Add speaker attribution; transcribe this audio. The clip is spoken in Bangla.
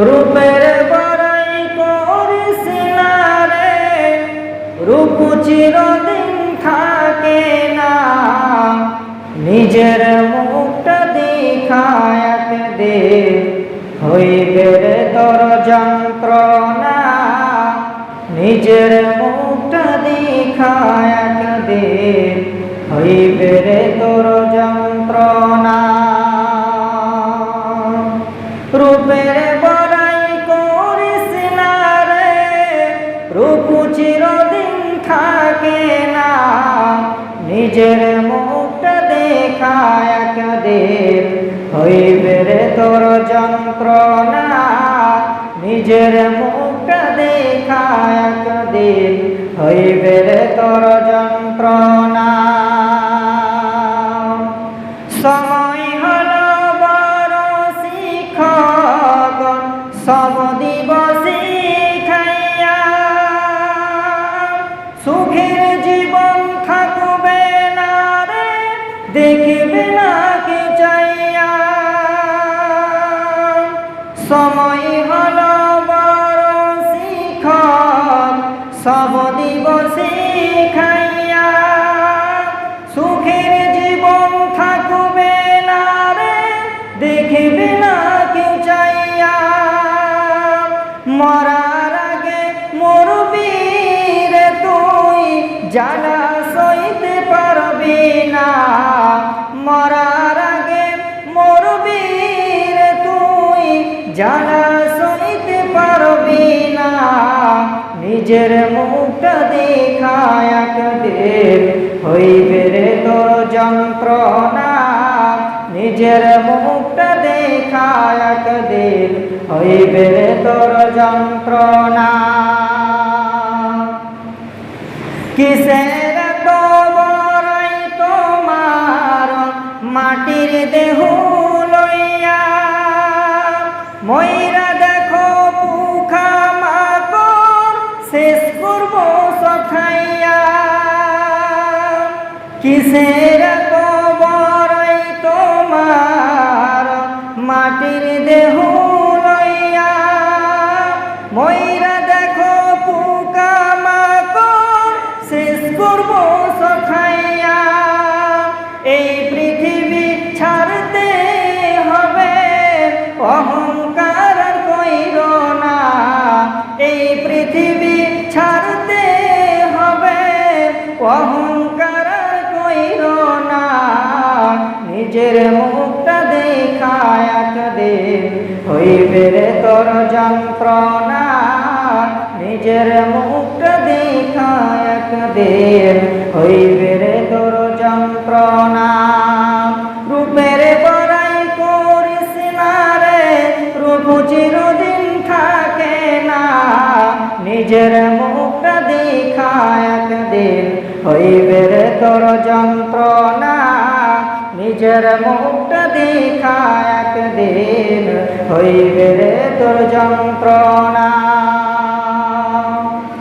Speaker 1: রূপের বড়াই করিস না রে, রূপ চিরদিন থাকে না। নিজের মুখটা দেখায় দে, হইবে রে তোর যন্ত্রণা। নিজের মুখটা দেখায় দে, হইবে রে তোর যন্ত্রণা। রূপের বড়াই করিস না রে, রূপ চিরদিন থাকে না। নিজের মুখটা দেখায় দে, হইবে রে তোর যন্ত্রণা। নিজের মুখটা দেখায় দে, হইবে রে তোর যন্ত্রণা। সময় হলো বড় শিক্ষক, সব দিব শিখাইয়া। সুখের জীবন থাকবে না রে, দেখবে না কে চাইয়া। সময় হলো বড় শিক্ষক, সব দিব শিখাইয়া। সুখের জীবন থাকবে না রে, দেখবে না কেউ চাইয়া। মরার আগে মরবি রে তুই, জ্বালা সইতে পারবি না। মরার আগে মরবি রে তুই, জ্বালা সইতে পারবি না। নিজের মুখটা দেখায় দে, হইবে রে তোর যন্ত্রণা। নিজের মুখটা দেখায় দে, হইবে রে তোর যন্ত্রণা। কিসের তো বড়াই তোমার, মাটির দেহ লইয়া। ময়রা দেখো পুখা মাকড়, শেষ করব সব খাইয়া। কিসের তো বড়াই তোমার, মাটির দেহ লইয়া। ময়রা দেখো পুকা মাকড়, শেষ করব সব খাইয়া। এই পৃথিবী ছাড়তে হবে, অহংকার আর কইরো না। এই পৃথিবী ছাড়তে হবে, অহংকার আর কইরো না। নিজের মুখটা দেখায় দে, হইবে রে তোর যন্ত্রণা। নিজের মুখটা দেখায় দে, হইবে রে তোর যন্ত্রণা। রূপের বড়াই করিস না রে, রূপ চিরদিন থাকে না। নিজের মুখটা দেখায় দে, হইবে রে তোর যন্ত্রণা। নিজের মুখটা দেখায় দে, হইবে রে তোর যন্ত্রণা।